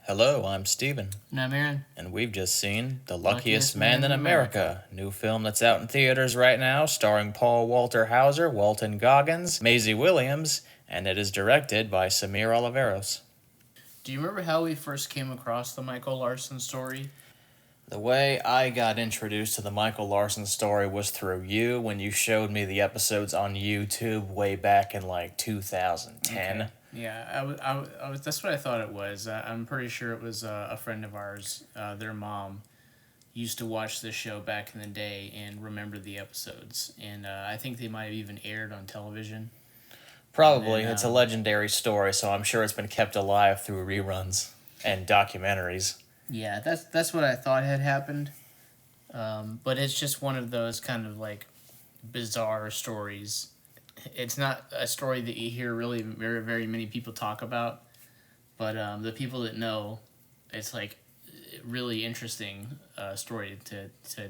Hello, I'm Steven, And I'm Aaron. and we've just seen The Luckiest Luckiest Man Man in in America, new film that's out in theaters right now, starring Paul Walter Hauser, Walton Goggins, Maisie Williams, and it is directed by Samir Oliveros. Do you remember how we first came across the Michael Larson story? The way I got introduced to the Michael Larson story was through you when you showed me the episodes on YouTube way back in like 2010. Okay. Yeah, I was. That's what I thought it was. I'm pretty sure it was a friend of ours. Their mom used to watch this show back in the day and remember the episodes. And I think they might have even aired on television. Probably, And it's a legendary story, so I'm sure it's been kept alive through reruns and documentaries. yeah, that's what I thought had happened. But it's just one of those kind of like bizarre stories. It's not a story that you hear really very many people talk about, but the people that know, it's like really interesting story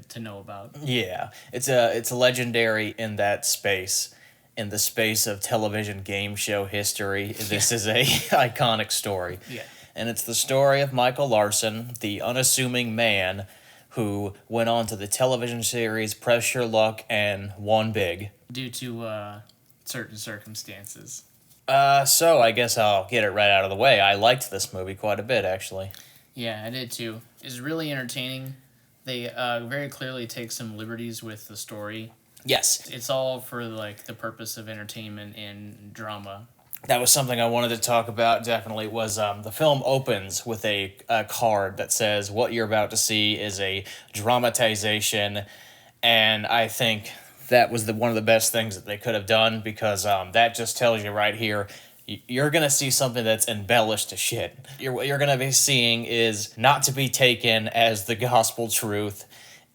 to know about. Yeah, it's a legendary in that space, in the space of television game show history. This is a iconic story, Yeah. and it's the story of Michael Larson, the unassuming man who went on to the television series Press Your Luck and won big. Due to certain circumstances. So I guess I'll get it right out of the way. I liked this movie quite a bit, actually. Yeah, I did too. It's really entertaining. They very clearly take some liberties with the story. Yes, It's all for like the purpose of entertainment and drama. that was something I wanted to talk about. Definitely was the film opens with a card that says what you're about to see is a dramatization, and I think that was one of the best things that they could have done because that just tells you right here. You're gonna see something that's embellished to shit. What you're gonna be seeing is not to be taken as the gospel truth.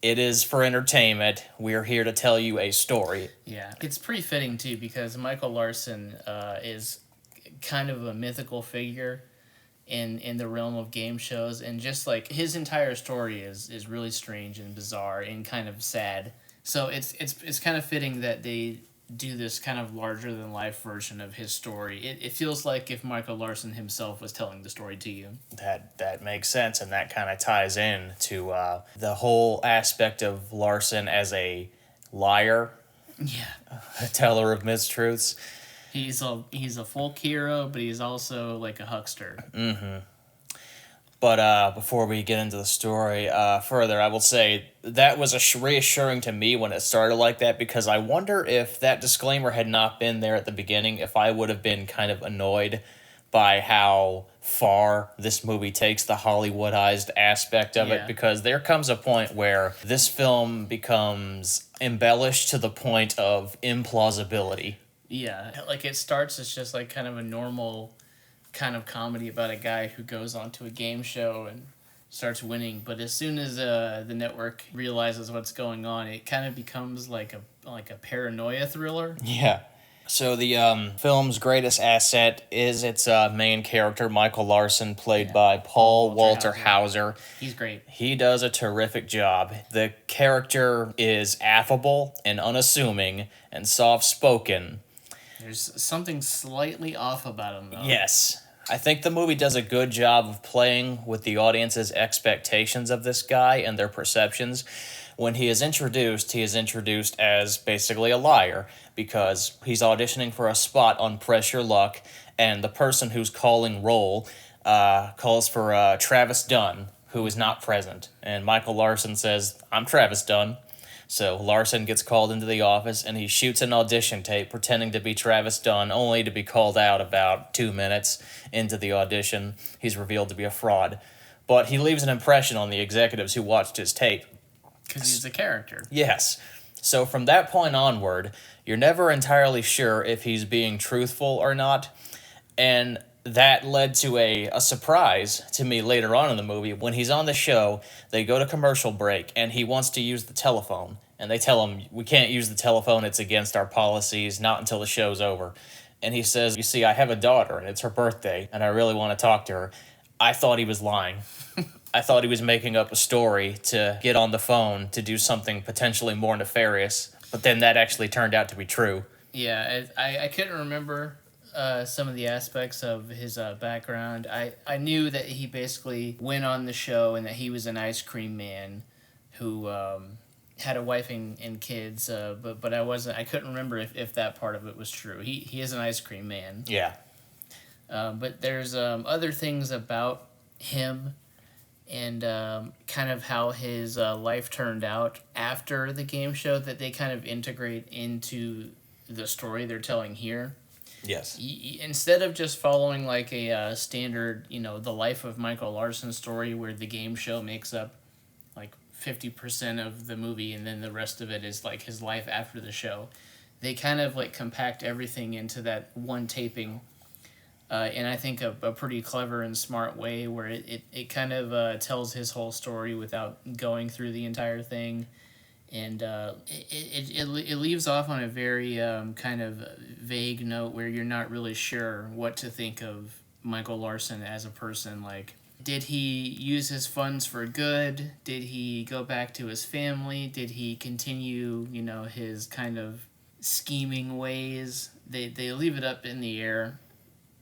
It is for entertainment. We're here to tell you a story. Yeah, it's pretty fitting too because Michael Larson is kind of a mythical figure in the realm of game shows, and just like his entire story is really strange and bizarre and kind of sad. So it's kind of fitting that they do this kind of larger than life version of his story. It feels like if Michael Larson himself was telling the story to you. That makes sense, and that kind of ties in to the whole aspect of Larson as a liar, Yeah. a teller of mistruths. He's a folk hero, but he's also like a huckster. But before we get into the story further, I will say that was reassuring to me when it started like that because I wonder if that disclaimer had not been there at the beginning, if I would have been kind of annoyed by how far this movie takes the Hollywoodized aspect of Yeah. it, because there comes a point where this film becomes embellished to the point of implausibility. Yeah, like it starts as just like kind of a normal kind of comedy about a guy who goes onto a game show and starts winning, but as soon as the network realizes what's going on, it kind of becomes like a paranoia thriller. Yeah. So the film's greatest asset is its main character, Michael Larson, played Yeah. by Paul Walter Walter Hauser. He's great. He does a terrific job. The character is affable and unassuming and soft-spoken. There's something slightly off about him though. Yes. I think the movie does a good job of playing with the audience's expectations of this guy and their perceptions. When he is introduced as basically a liar because he's auditioning for a spot on Press Your Luck, and the person who's calling roll calls for Travis Dunn, who is not present. And Michael Larson says, "I'm Travis Dunn." So Larson gets called into the office and he shoots an audition tape pretending to be Travis Dunn, only to be called out about 2 minutes into the audition. He's revealed to be a fraud. But he leaves an impression on the executives who watched his tape. Because he's a character. Yes. So from that point onward, you're never entirely sure if he's being truthful or not. And that led to a surprise to me later on in the movie. When he's on the show, they go to commercial break, and he wants to use the telephone. And they tell him, "We can't use the telephone, it's against our policies, not until the show's over." And he says, "You see, I have a daughter, and it's her birthday, and I really want to talk to her." I thought he was lying. I thought he was making up a story to get on the phone to do something potentially more nefarious. But then that actually turned out to be true. Yeah, I couldn't remember some of the aspects of his background. I knew that he basically went on the show and that he was an ice cream man who had a wife and kids, but I couldn't remember if that part of it was true. He is an ice cream man. Yeah. But there's other things about him and kind of how his life turned out after the game show that they kind of integrate into the story they're telling here. Yes. Instead of just following like a standard, the life of Michael Larson story where the game show makes up like 50% of the movie and then the rest of it is like his life after the show, they kind of like compact everything into that one taping. And I think a pretty clever and smart way where it kind of tells his whole story without going through the entire thing. And it leaves off on a very kind of vague note where you're not really sure what to think of Michael Larson as a person. Like, did he use his funds for good? Did he go back to his family? Did he continue, his kind of scheming ways? They leave it up in the air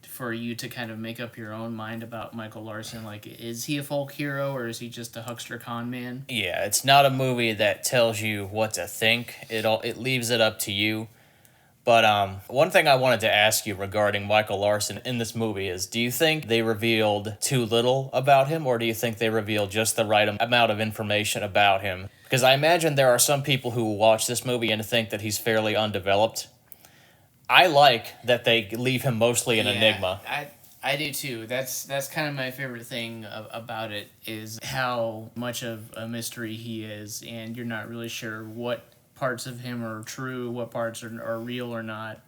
for you to kind of make up your own mind about Michael Larson. Like, is he a folk hero or is he just a huckster con man? Yeah, it's not a movie that tells you what to think. It leaves it up to you. But one thing I wanted to ask you regarding Michael Larson in this movie is, do you think they revealed too little about him, or do you think they revealed just the right amount of information about him? Because I imagine there are some people who watch this movie and think that he's fairly undeveloped. I like that they leave him mostly an enigma. I do too. That's kind of my favorite thing about it is how much of a mystery he is, and you're not really sure what parts of him are true, what parts are real or not.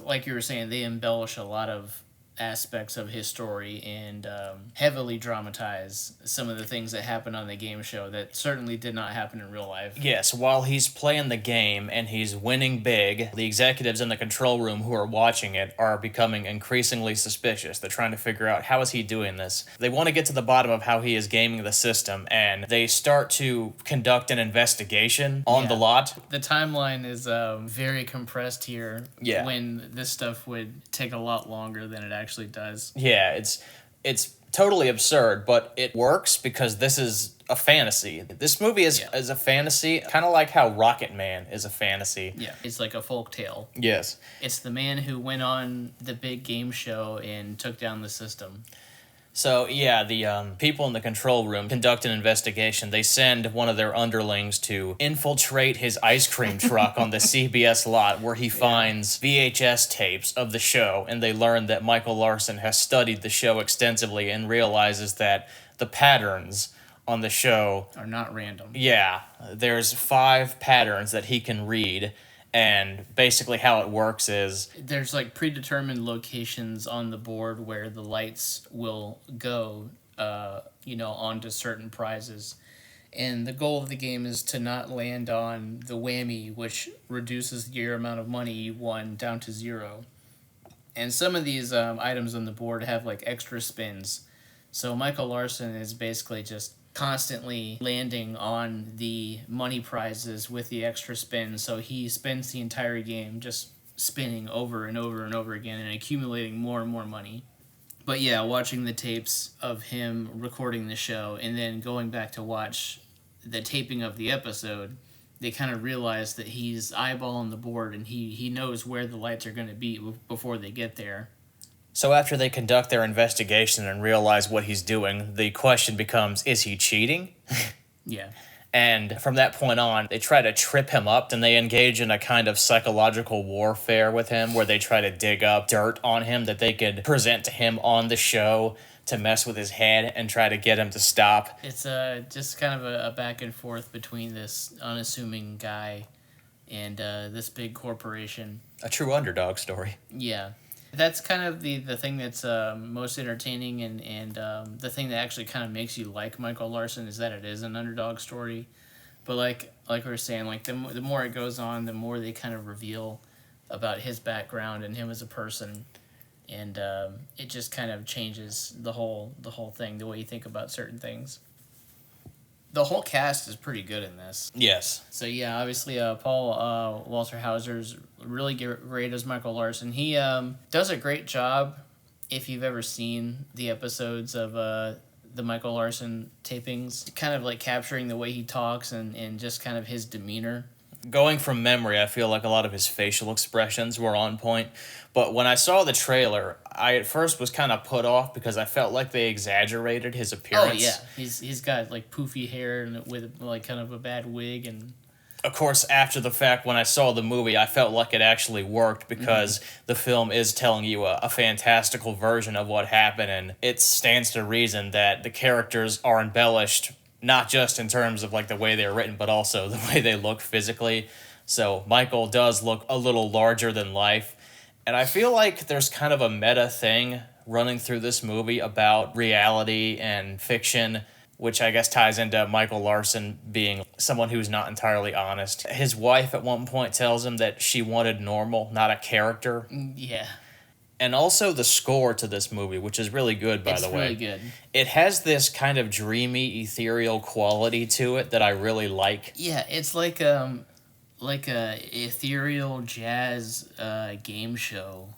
Like you were saying, they embellish a lot of aspects of his story and heavily dramatize some of the things that happen on the game show that certainly did not happen in real life. Yes, while he's playing the game and he's winning big, the executives in the control room who are watching it are becoming increasingly suspicious. They're trying to figure out, how is he doing this? They want to get to the bottom of how he is gaming the system, and they start to conduct an investigation on the lot. The timeline is very compressed here when this stuff would take a lot longer than it actually does. Yeah, it's totally absurd, but it works because this is a fantasy. This movie is a fantasy, kind of like how Rocket Man is a fantasy. Yeah, it's like a folk tale. Yes. It's the man who went on the big game show and took down the system. So, yeah, the people in the control room conduct an investigation. They send one of their underlings to infiltrate his ice cream truck on the CBS lot, where he finds VHS tapes of the show, and they learn that Michael Larson has studied the show extensively and realizes that the patterns on the show are not random. Yeah, there's 5 patterns that he can read. And basically how it works is, there's like predetermined locations on the board where the lights will go, onto certain prizes. And the goal of the game is to not land on the whammy, which reduces your amount of money you won down to 0. And some of these items on the board have like extra spins. So Michael Larson is basically just constantly landing on the money prizes with the extra spin, so he spends the entire game just spinning over and over and over again and accumulating more and more money. But yeah, watching the tapes of him recording the show and then going back to watch the taping of the episode, they kind of realize that he's eyeballing the board and he knows where the lights are going to be before they get there. So after they conduct their investigation and realize what he's doing, the question becomes, is he cheating? Yeah. And from that point on, they try to trip him up, and they engage in a kind of psychological warfare with him where they try to dig up dirt on him that they could present to him on the show to mess with his head and try to get him to stop. It's just kind of a back and forth between this unassuming guy and this big corporation. A true underdog story. Yeah. That's kind of the thing that's most entertaining and the thing that actually kind of makes you like Michael Larson is that it is an underdog story. But like we were saying, like the more it goes on, the more they kind of reveal about his background and him as a person, and it just kind of changes the whole thing, the way you think about certain things. The whole cast is pretty good in this. Yes. So yeah, obviously Paul Walter Hauser's really great as Michael Larson. He does a great job. If you've ever seen the episodes of the Michael Larson tapings, kind of like capturing the way he talks and just kind of his demeanor. Going from memory, I feel like a lot of his facial expressions were on point. But when I saw the trailer, I at first was kind of put off because I felt like they exaggerated his appearance. Oh yeah, he's got like poofy hair and with like kind of a bad wig and. Of course, after the fact, when I saw the movie, I felt like it actually worked because the film is telling you a fantastical version of what happened, and it stands to reason that the characters are embellished not just in terms of like the way they're written, but also the way they look physically. So Michael does look a little larger than life, and I feel like there's kind of a meta thing running through this movie about reality and fiction, which I guess ties into Michael Larson being someone who's not entirely honest. His wife at one point tells him that she wanted normal, not a character. Yeah. And also the score to this movie, which is really good, by the way. It's really good. It has this kind of dreamy, ethereal quality to it that I really like. Yeah, it's like a ethereal jazz game show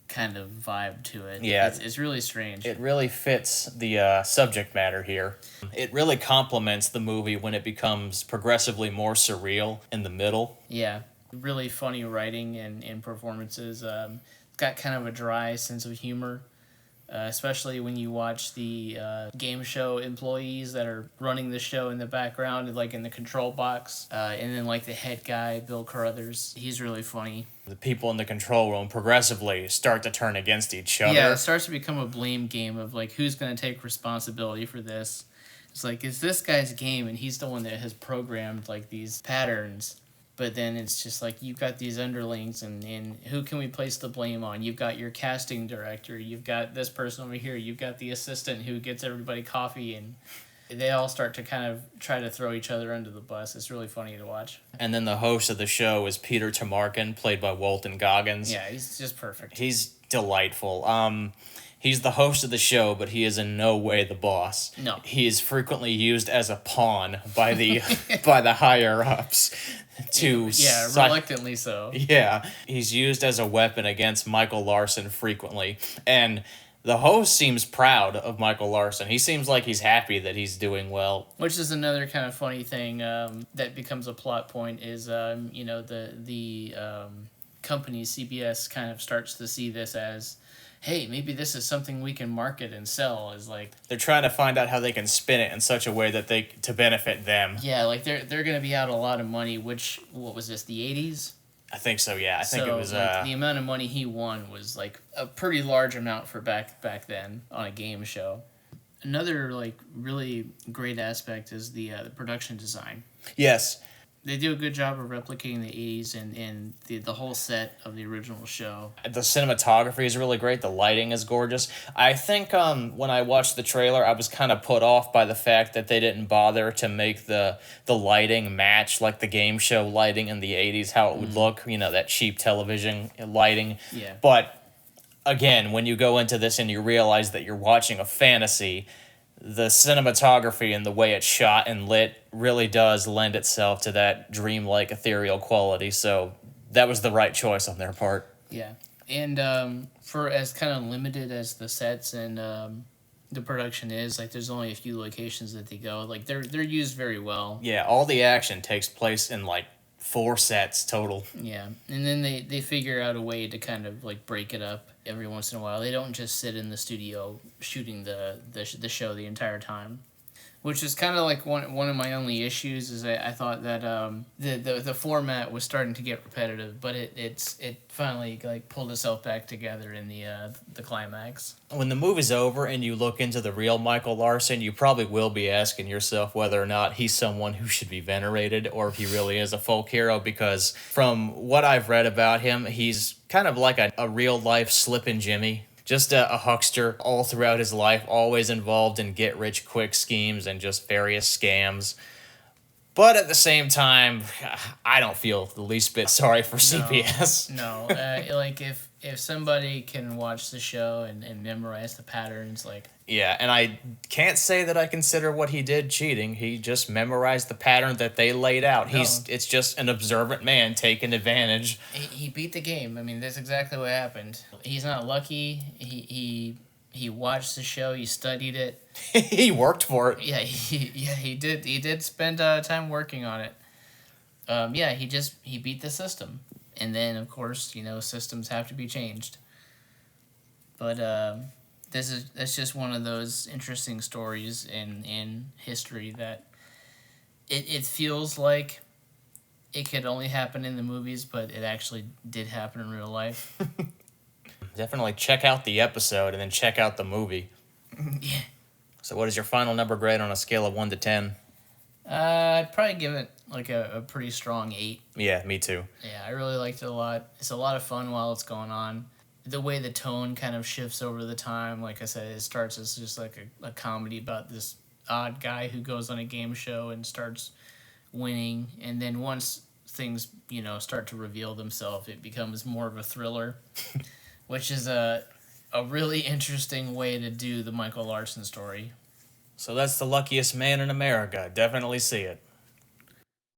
kind of vibe to it. Yeah. It's really strange. It really fits the subject matter here. It really complements the movie when it becomes progressively more surreal in the middle. Yeah. Really funny writing and performances. Got kind of a dry sense of humor. Especially when you watch the game show employees that are running the show in the background, like in the control box. And then like the head guy, Bill Carruthers, he's really funny. The people in the control room progressively start to turn against each other. Yeah, it starts to become a blame game of like who's going to take responsibility for this. It's like, it's this guy's game and he's the one that has programmed like these patterns. But then it's just like, you've got these underlings, and who can we place the blame on? You've got your casting director, you've got this person over here, you've got the assistant who gets everybody coffee, and they all start to kind of try to throw each other under the bus. It's really funny to watch. And then the host of the show is Peter Tamarkin, played by Walton Goggins. Yeah, he's just perfect. He's delightful. He's the host of the show, but he is in no way the boss. No. He is frequently used as a pawn by the by the higher ups to reluctantly so. Yeah, he's used as a weapon against Michael Larson frequently, and the host seems proud of Michael Larson. He seems like he's happy that he's doing well. Which is another kind of funny thing that becomes a plot point is the company CBS kind of starts to see this as, hey, maybe this is something we can market and sell. Is like they're trying to find out how they can spin it in such a way that to benefit them. Yeah, like they're going to be out a lot of money. Which, what was this, the 80s? I think so. Yeah, I think it was. Like, the amount of money he won was like a pretty large amount for back then on a game show. Another like really great aspect is the production design. Yes. They do a good job of replicating the 80s and the whole set of the original show. The cinematography is really great. The lighting is gorgeous. I think when I watched the trailer, I was kind of put off by the fact that they didn't bother to make the lighting match like the game show lighting in the 80s, how it would look, that cheap television lighting. Yeah. But again, when you go into this and you realize that you're watching a fantasy, the cinematography and the way it's shot and lit really does lend itself to that dreamlike ethereal quality. So that was the right choice on their part. Yeah. And for as kind of limited as the sets and the production is, like there's only a few locations that they go. Like they're used very well. Yeah, all the action takes place in like 4 sets total. Yeah. And then they figure out a way to kind of like break it up every once in a while. They don't just sit in the studio shooting the show the entire time, which is kind of like one of my only issues. Is I thought that the format was starting to get repetitive, but it finally like pulled itself back together in the climax. When the movie's over and you look into the real Michael Larson, you probably will be asking yourself whether or not he's someone who should be venerated or if he really is a folk hero, because from what I've read about him, he's kind of like a real-life Slippin' Jimmy. Just a huckster all throughout his life, always involved in get-rich-quick schemes and just various scams. But at the same time, I don't feel the least bit sorry for CPS. No, like if somebody can watch the show and memorize the patterns, like Yeah, and I can't say that I consider what he did cheating. He just memorized the pattern that they laid out. No. It's just an observant man taking advantage. he beat the game. I mean, that's exactly what happened. He's not lucky. He watched the show. He studied it. He worked for it. Yeah, he did. He did spend time working on it. Yeah, he beat the system, and then of course systems have to be changed. But that's just one of those interesting stories in history that it feels like it could only happen in the movies, but it actually did happen in real life. Definitely check out the episode and then check out the movie. Yeah. So, what is your final number grade on a scale of 1 to 10? I'd probably give it like a pretty strong 8. Yeah, me too. Yeah, I really liked it a lot. It's a lot of fun while it's going on. The way the tone kind of shifts over the time, like I said, it starts as just like a comedy about this odd guy who goes on a game show and starts winning. And then once things, start to reveal themselves, it becomes more of a thriller, which is a really interesting way to do the Michael Larson story. So, that's The Luckiest Man in America. Definitely see it.